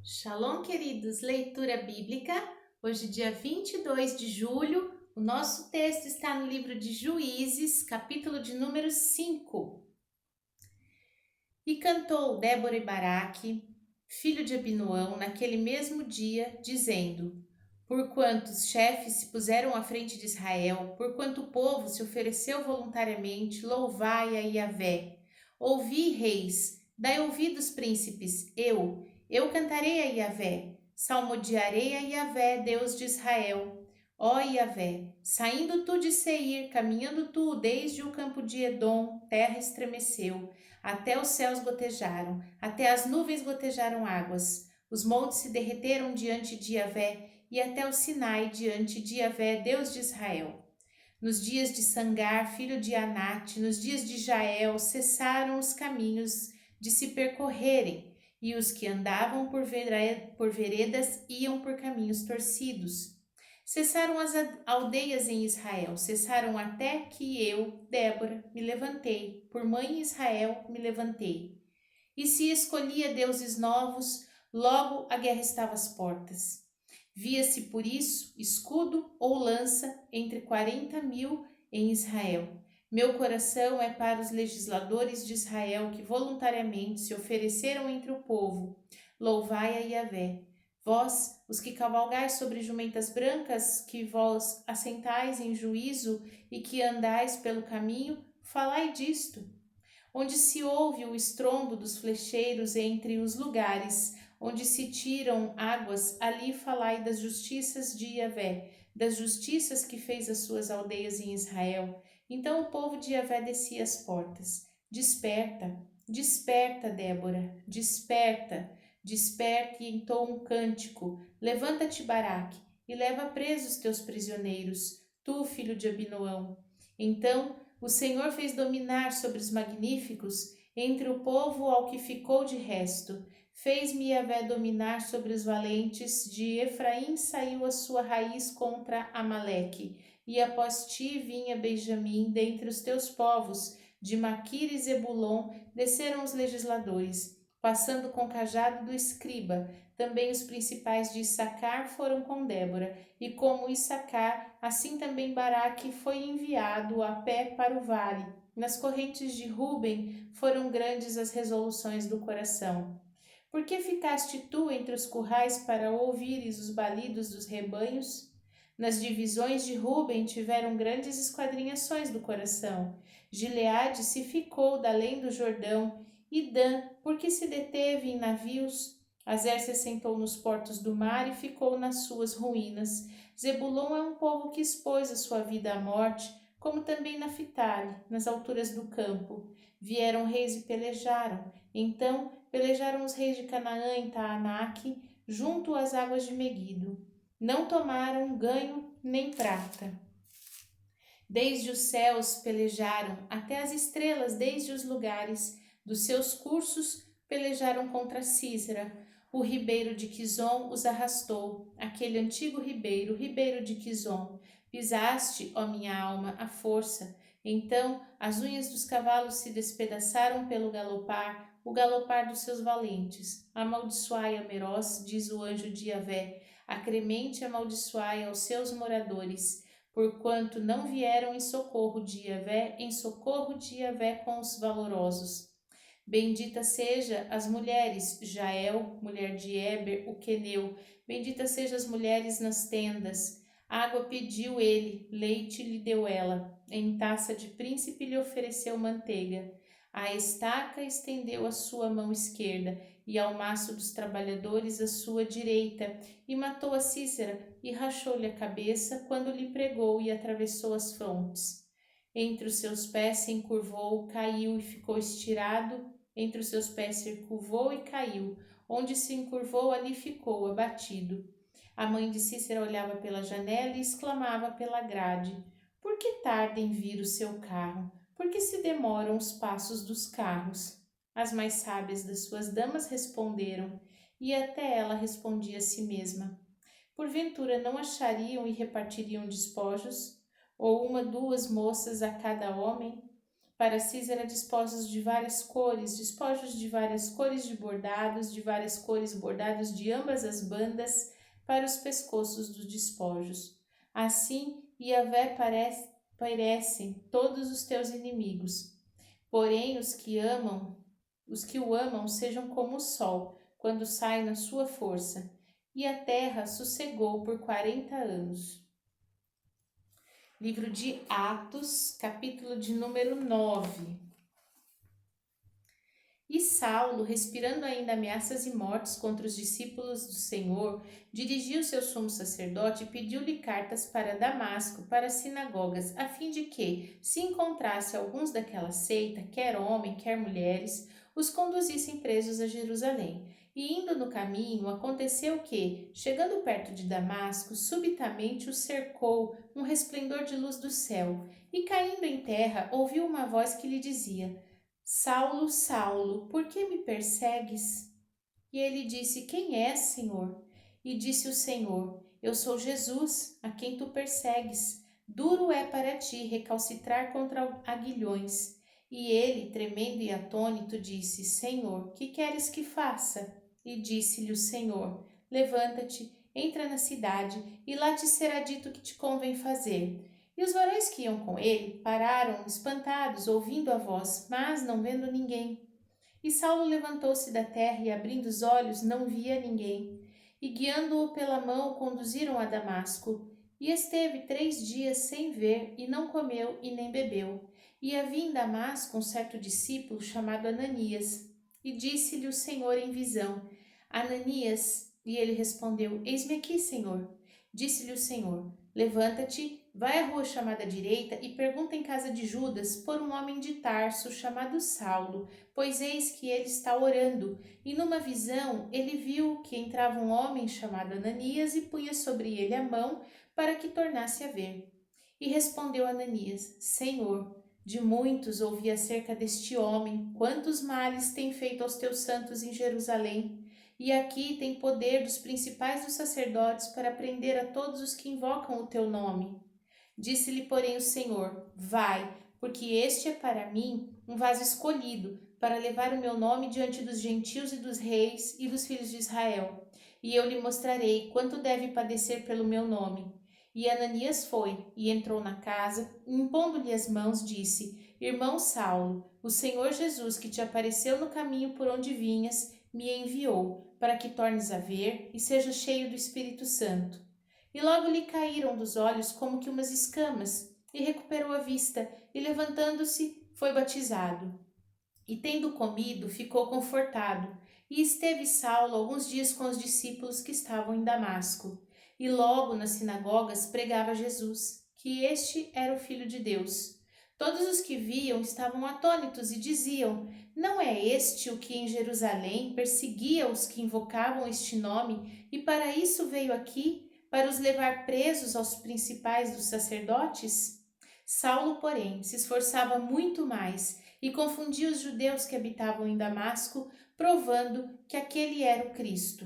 Shalom, queridos! Leitura bíblica. Hoje, dia 22 de julho, o nosso texto está no livro de Juízes, capítulo de número 5. E cantou Débora e Baraque, filho de Abinoão, naquele mesmo dia, dizendo: Porquanto os chefes se puseram à frente de Israel, porquanto o povo se ofereceu voluntariamente, louvai a Yahvé. Ouvi, reis, dai ouvidos, príncipes, eu cantarei a Yahvé, salmodiarei a Yahvé, Deus de Israel. Ó Yahvé, saindo tu de Seir, caminhando tu desde o campo de Edom, terra estremeceu, até os céus gotejaram, até as nuvens gotejaram águas. Os montes se derreteram diante de Yahvé, e até o Sinai diante de Yahvé, Deus de Israel. Nos dias de Sangar, filho de Anate, nos dias de Jael, cessaram os caminhos de se percorrerem, e os que andavam por veredas iam por caminhos torcidos. Cessaram as aldeias em Israel, cessaram até que eu, Débora, me levantei, por mãe Israel me levantei. E se escolhia deuses novos, logo a guerra estava às portas. Via-se por isso escudo ou lança entre 40.000 em Israel. Meu coração é para os legisladores de Israel que voluntariamente se ofereceram entre o povo. Louvai a Yahvé. Vós, os que cavalgais sobre jumentas brancas, que vós assentais em juízo e que andais pelo caminho, falai disto. Onde se ouve o estrondo dos flecheiros entre os lugares, onde se tiram águas, ali falai das justiças de Yahvé, das justiças que fez as suas aldeias em Israel. Então o povo de Yahvé descia as portas. Desperta, desperta, Débora, desperta, desperta e entoa um cântico. Levanta-te, Baraque, e leva presos teus prisioneiros, tu, filho de Abinoão. Então o Senhor fez dominar sobre os magníficos, entre o povo ao que ficou de resto. Fez-me Yahvé dominar sobre os valentes, de Efraim saiu a sua raiz contra Amaleque, e após ti vinha Benjamim, dentre os teus povos, de Maquir e Zebulon desceram os legisladores, passando com cajado do escriba. Também os principais de Issacar foram com Débora, e como Issacar, assim também Baraque foi enviado a pé para o vale. Nas correntes de Ruben foram grandes as resoluções do coração. Por que ficaste tu entre os currais para ouvires os balidos dos rebanhos? Nas divisões de Ruben tiveram grandes esquadrinhações do coração. Gileade se ficou da além do Jordão, e Dan, porque se deteve em navios. Azer se assentou nos portos do mar e ficou nas suas ruínas. Zebulon é um povo que expôs a sua vida à morte, como também Naphtali, nas alturas do campo. Vieram reis e pelejaram. Então pelejaram os reis de Canaã em Taanaque, junto às águas de Meguido. Não tomaram ganho nem prata. Desde os céus pelejaram, até as estrelas, desde os lugares dos seus cursos, pelejaram contra Sísera. O ribeiro de Quizon os arrastou, aquele antigo ribeiro, ribeiro de Quizon. Pisaste, ó minha alma, a força. Então as unhas dos cavalos se despedaçaram pelo galopar, o galopar dos seus valentes. Amaldiçoai a Meroz, diz o anjo de Yahvé, acremente amaldiçoai aos seus moradores, porquanto não vieram em socorro de Yahvé com os valorosos. Bendita seja as mulheres, Jael, mulher de Eber, o queneu, bendita seja as mulheres nas tendas. Água pediu ele, leite lhe deu ela, em taça de príncipe lhe ofereceu manteiga. A estaca estendeu a sua mão esquerda, e ao maço dos trabalhadores a sua direita, e matou a Sísera, e rachou-lhe a cabeça, quando lhe pregou e atravessou as frontes. Entre os seus pés se encurvou, caiu e ficou estirado, entre os seus pés se curvou e caiu, onde se encurvou ali ficou, abatido. A mãe de Sísera olhava pela janela e exclamava pela grade: Por que tarda em vir o seu carro? Por que se demoram os passos dos carros? As mais sábias das suas damas responderam, e até ela respondia a si mesma: Porventura não achariam e repartiriam despojos? Ou 1, 2 moças a cada homem? Para Císara, despojos de várias cores, despojos de várias cores de várias cores bordados de ambas as bandas para os pescoços dos despojos. Assim, Yahvé parecem todos os teus inimigos. Porém, os que o amam sejam como o sol, quando sai na sua força. E a terra sossegou por 40 anos. Livro de Atos, capítulo de número 9. E Saulo, respirando ainda ameaças e mortes contra os discípulos do Senhor, dirigiu-se ao sumo sacerdote e pediu-lhe cartas para Damasco, para as sinagogas, a fim de que, se encontrasse alguns daquela seita, quer homem, quer mulheres, os conduzissem presos a Jerusalém. E indo no caminho, aconteceu que, chegando perto de Damasco, subitamente o cercou um resplendor de luz do céu, e caindo em terra, ouviu uma voz que lhe dizia: Saulo, Saulo, por que me persegues? E ele disse: Quem és, Senhor? E disse o Senhor: Eu sou Jesus, a quem tu persegues. Duro é para ti recalcitrar contra aguilhões. E ele, tremendo e atônito, disse: Senhor, que queres que faça? E disse-lhe o Senhor: Levanta-te, entra na cidade, e lá te será dito o que te convém fazer. E os varões que iam com ele pararam, espantados, ouvindo a voz, mas não vendo ninguém. E Saulo levantou-se da terra e, abrindo os olhos, não via ninguém. E, guiando-o pela mão, o conduziram a Damasco. E esteve 3 dias sem ver, e não comeu e nem bebeu. E havia em Damasco um certo discípulo chamado Ananias. E disse-lhe o Senhor em visão: Ananias. E ele respondeu: Eis-me aqui, Senhor. Disse-lhe o Senhor: Levanta-te, vai à rua chamada direita e pergunta em casa de Judas por um homem de Tarso chamado Saulo, pois eis que ele está orando. E numa visão ele viu que entrava um homem chamado Ananias e punha sobre ele a mão para que tornasse a ver. E respondeu Ananias: Senhor, de muitos ouvi acerca deste homem, quantos males tem feito aos teus santos em Jerusalém. E aqui tem poder dos principais dos sacerdotes para prender a todos os que invocam o teu nome. Disse-lhe, porém, o Senhor: Vai, porque este é para mim um vaso escolhido, para levar o meu nome diante dos gentios e dos reis e dos filhos de Israel. E eu lhe mostrarei quanto deve padecer pelo meu nome. E Ananias foi, e entrou na casa, e impondo-lhe as mãos, disse: Irmão Saulo, o Senhor Jesus, que te apareceu no caminho por onde vinhas, me enviou, para que tornes a ver e sejas cheio do Espírito Santo. E logo lhe caíram dos olhos como que umas escamas, e recuperou a vista, e levantando-se, foi batizado. E tendo comido, ficou confortado. E esteve Saulo alguns dias com os discípulos que estavam em Damasco. E logo nas sinagogas pregava Jesus, que este era o Filho de Deus. Todos os que viam estavam atônitos e diziam: Não é este o que em Jerusalém perseguia os que invocavam este nome, e para isso veio aqui, para os levar presos aos principais dos sacerdotes? Saulo, porém, se esforçava muito mais e confundia os judeus que habitavam em Damasco, provando que aquele era o Cristo.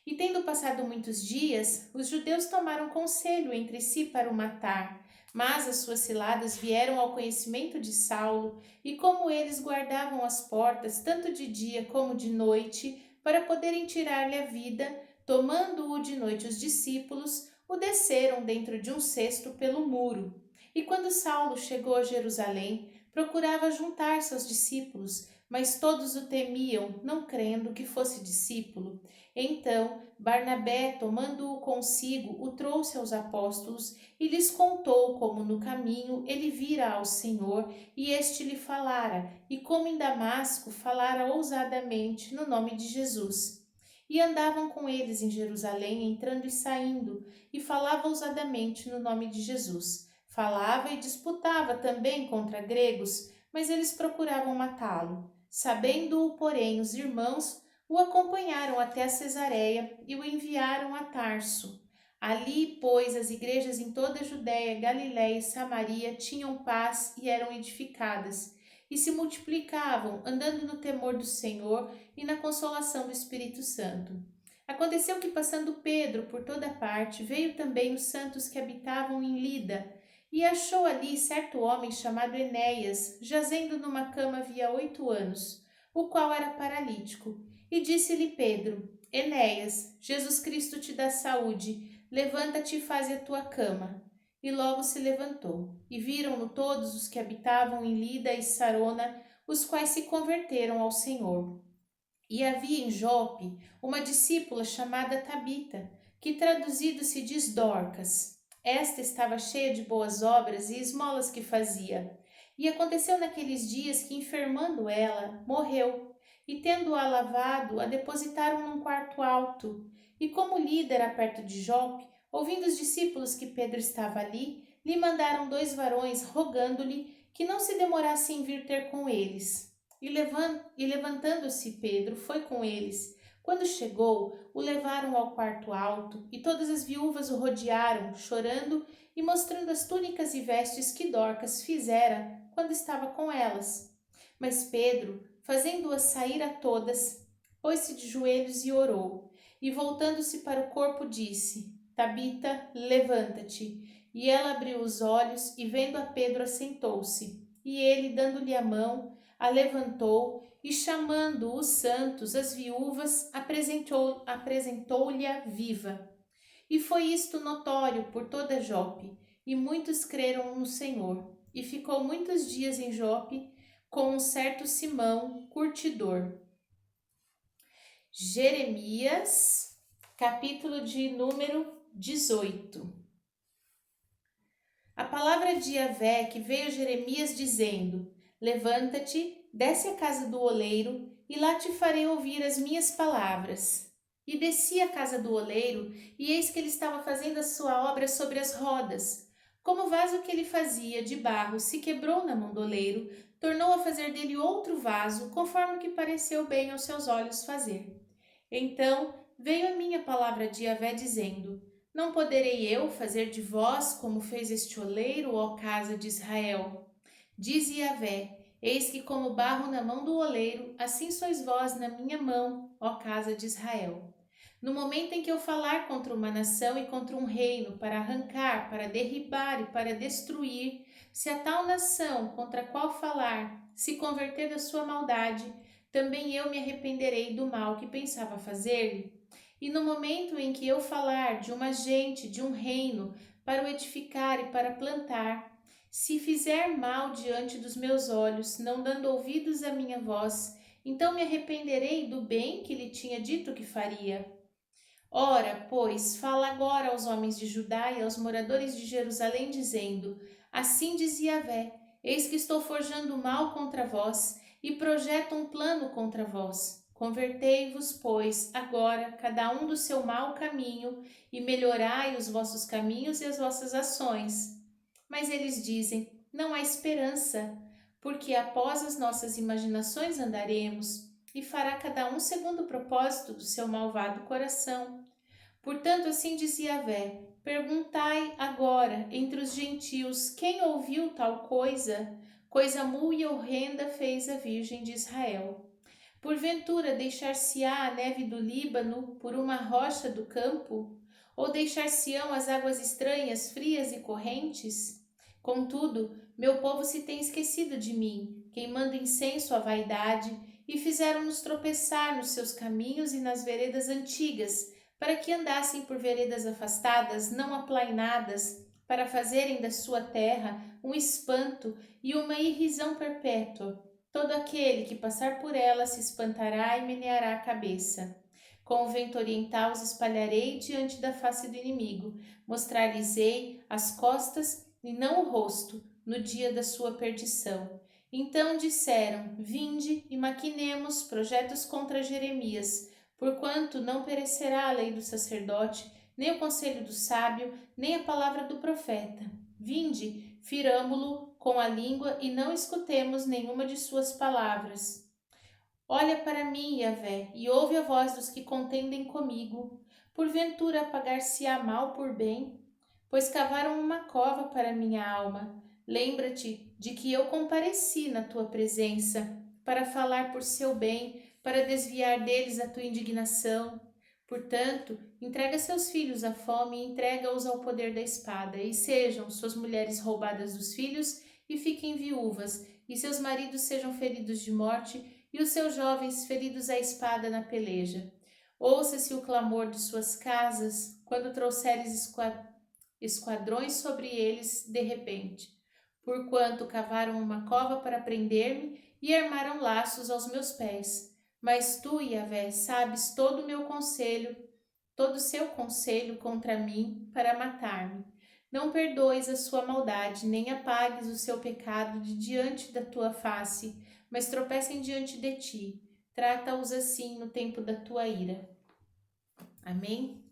E tendo passado muitos dias, os judeus tomaram conselho entre si para o matar. Mas as suas ciladas vieram ao conhecimento de Saulo, e como eles guardavam as portas, tanto de dia como de noite, para poderem tirar-lhe a vida, tomando-o de noite os discípulos, o desceram dentro de um cesto pelo muro. E quando Saulo chegou a Jerusalém, procurava juntar-se aos discípulos, mas todos o temiam, não crendo que fosse discípulo. Então, Barnabé, tomando-o consigo, o trouxe aos apóstolos e lhes contou como no caminho ele vira ao Senhor e este lhe falara, e como em Damasco falara ousadamente no nome de Jesus. E andavam com eles em Jerusalém, entrando e saindo, e falava ousadamente no nome de Jesus. Falava e disputava também contra gregos, mas eles procuravam matá-lo. Sabendo-o, porém, os irmãos o acompanharam até a Cesareia e o enviaram a Tarso. Ali, pois, as igrejas em toda a Judéia, Galiléia e Samaria tinham paz e eram edificadas, e se multiplicavam, andando no temor do Senhor e na consolação do Espírito Santo. Aconteceu que, passando Pedro por toda parte, veio também os santos que habitavam em Lida, E achou ali certo homem chamado Enéas, jazendo numa cama havia 8 anos, o qual era paralítico. E disse-lhe Pedro: Enéas, Jesus Cristo te dá saúde, levanta-te e faze a tua cama. E logo se levantou. E viram-no todos os que habitavam em Lida e Sarona, os quais se converteram ao Senhor. E havia em Jope uma discípula chamada Tabita, que traduzido se diz Dorcas. Esta estava cheia de boas obras e esmolas que fazia. E aconteceu naqueles dias que, enfermando ela, morreu, e tendo-a lavado, a depositaram num quarto alto. E como Lida era perto de Jope, ouvindo os discípulos que Pedro estava ali, lhe mandaram 2 varões, rogando-lhe que não se demorasse em vir ter com eles. E levantando-se Pedro, foi com eles. Quando chegou, o levaram ao quarto alto, e todas as viúvas o rodearam, chorando e mostrando as túnicas e vestes que Dorcas fizera quando estava com elas. Mas Pedro, fazendo-as sair a todas, pôs-se de joelhos e orou. E voltando-se para o corpo, disse: Tabita, levanta-te. E ela abriu os olhos e, vendo a Pedro, assentou-se. E ele, dando-lhe a mão, a levantou e, chamando os santos, as viúvas, apresentou-lhe a viva. E foi isto notório por toda Jope, e muitos creram no Senhor. E ficou muitos dias em Jope com um certo Simão, curtidor. Jeremias, capítulo de número 18. A palavra de Yahvé que veio a Jeremias dizendo: Levanta-te, desce à casa do oleiro, e lá te farei ouvir as minhas palavras. E desci à casa do oleiro, e eis que ele estava fazendo a sua obra sobre as rodas. Como o vaso que ele fazia de barro se quebrou na mão do oleiro, tornou a fazer dele outro vaso, conforme o que pareceu bem aos seus olhos fazer. Então veio a mim a palavra de Yahvé dizendo: Não poderei eu fazer de vós como fez este oleiro, ó casa de Israel? Diz Yahvé: Eis que como barro na mão do oleiro, assim sois vós na minha mão, ó casa de Israel. No momento em que eu falar contra uma nação e contra um reino, para arrancar, para derribar e para destruir, se a tal nação contra a qual falar se converter da sua maldade, também eu me arrependerei do mal que pensava fazer-lhe. E no momento em que eu falar de uma gente, de um reino, para o edificar e para plantar, se fizer mal diante dos meus olhos, não dando ouvidos à minha voz, então me arrependerei do bem que lhe tinha dito que faria. Ora, pois, fala agora aos homens de Judá e aos moradores de Jerusalém, dizendo: Assim diz Yahvé: Eis que estou forjando mal contra vós e projeto um plano contra vós. Convertei-vos, pois, agora, cada um do seu mau caminho, e melhorai os vossos caminhos e as vossas ações. Mas eles dizem: Não há esperança, porque após as nossas imaginações andaremos, e fará cada um segundo o propósito do seu malvado coração. Portanto, assim diz Yahvé: Perguntai agora entre os gentios quem ouviu tal coisa? Coisa mul e horrenda fez a Virgem de Israel. Porventura deixar-se-á a neve do Líbano por uma rocha do campo? Ou deixar-se-ão as águas estranhas, frias e correntes? Contudo, meu povo se tem esquecido de mim, queimando incenso à vaidade, e fizeram-nos tropeçar nos seus caminhos e nas veredas antigas, para que andassem por veredas afastadas, não aplainadas, para fazerem da sua terra um espanto e uma irrisão perpétua. Todo aquele que passar por ela se espantará e meneará a cabeça. Com o vento oriental os espalharei diante da face do inimigo, mostrar-lhes-ei as costas e não o rosto, no dia da sua perdição. Então disseram: Vinde e maquinemos projetos contra Jeremias, porquanto não perecerá a lei do sacerdote, nem o conselho do sábio, nem a palavra do profeta. Vinde, firamo-lo com a língua e não escutemos nenhuma de suas palavras. Olha para mim, Yahvé, e ouve a voz dos que contendem comigo. Porventura apagar-se-á mal por bem? Pois cavaram uma cova para minha alma. Lembra-te de que eu compareci na tua presença, para falar por seu bem, para desviar deles a tua indignação. Portanto, entrega seus filhos à fome e entrega-os ao poder da espada, e sejam suas mulheres roubadas dos filhos e fiquem viúvas, e seus maridos sejam feridos de morte, e os seus jovens feridos à espada na peleja. Ouça-se o clamor de suas casas, quando trouxeres esquadrões sobre eles de repente, porquanto cavaram uma cova para prender-me e armaram laços aos meus pés. Mas tu, Yahvé, sabes todo o meu conselho, todo o seu conselho contra mim para matar-me. Não perdoes a sua maldade, nem apagues o seu pecado de diante da tua face, mas tropecem diante de ti. Trata-os assim no tempo da tua ira. Amém?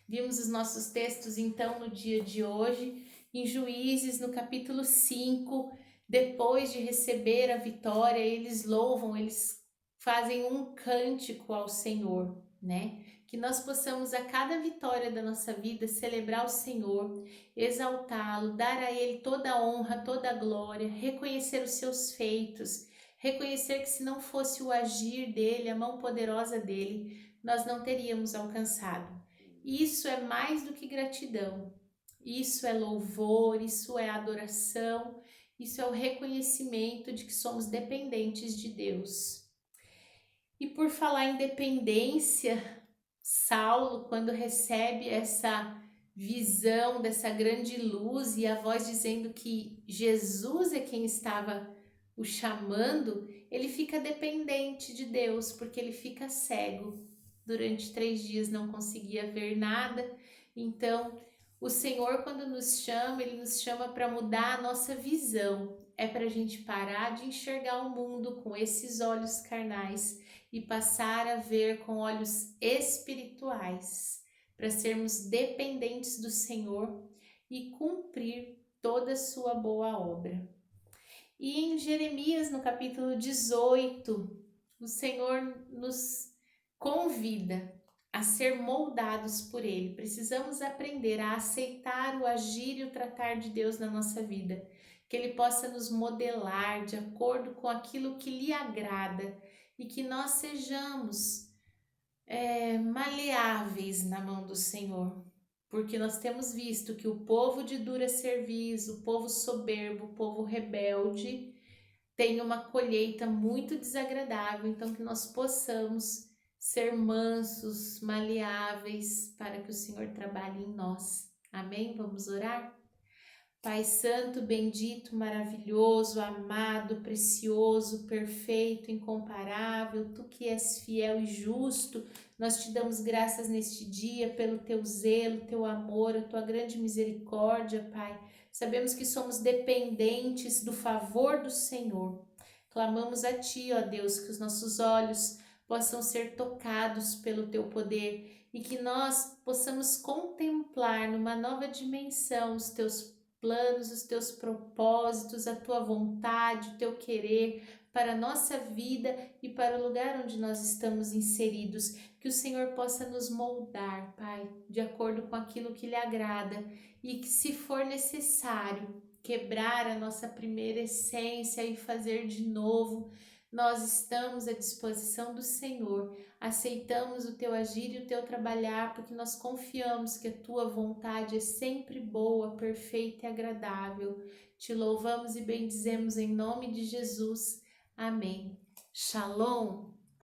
Vimos os nossos textos então no dia de hoje, em Juízes, no capítulo 5. Depois de receber a vitória, eles louvam, eles fazem um cântico ao Senhor, né? Que nós possamos a cada vitória da nossa vida celebrar o Senhor, exaltá-lo, dar a Ele toda a honra, toda a glória, reconhecer os seus feitos, reconhecer que se não fosse o agir dele, a mão poderosa dele, nós não teríamos alcançado. Isso é mais do que gratidão, isso é louvor, isso é adoração, isso é o reconhecimento de que somos dependentes de Deus. E por falar em dependência, Saulo, quando recebe essa visão dessa grande luz e a voz dizendo que Jesus é quem estava o chamando, ele fica dependente de Deus, porque ele fica cego. Durante 3 dias não conseguia ver nada. Então, o Senhor, quando nos chama, Ele nos chama para mudar a nossa visão. É para a gente parar de enxergar o mundo com esses olhos carnais e passar a ver com olhos espirituais, para sermos dependentes do Senhor e cumprir toda a sua boa obra. E em Jeremias, no capítulo 18, o Senhor nos convida a ser moldados por Ele. Precisamos aprender a aceitar o agir e o tratar de Deus na nossa vida, que Ele possa nos modelar de acordo com aquilo que lhe agrada e que nós sejamos maleáveis na mão do Senhor, porque nós temos visto que o povo de dura cerviz, o povo soberbo, o povo rebelde, tem uma colheita muito desagradável, então que nós possamos ser mansos, maleáveis, para que o Senhor trabalhe em nós. Amém? Vamos orar? Pai Santo, bendito, maravilhoso, amado, precioso, perfeito, incomparável, Tu que és fiel e justo, nós te damos graças neste dia pelo Teu zelo, Teu amor, a Tua grande misericórdia, Pai. Sabemos que somos dependentes do favor do Senhor. Clamamos a Ti, ó Deus, que os nossos olhos possam ser tocados pelo Teu poder e que nós possamos contemplar numa nova dimensão os Teus planos, os teus propósitos, a tua vontade, o teu querer para a nossa vida e para o lugar onde nós estamos inseridos. Que o Senhor possa nos moldar, Pai, de acordo com aquilo que lhe agrada e que, se for necessário, quebrar a nossa primeira essência e fazer de novo, nós estamos à disposição do Senhor, aceitamos o teu agir e o teu trabalhar, porque nós confiamos que a tua vontade é sempre boa, perfeita e agradável. Te louvamos e bendizemos em nome de Jesus. Amém. Shalom.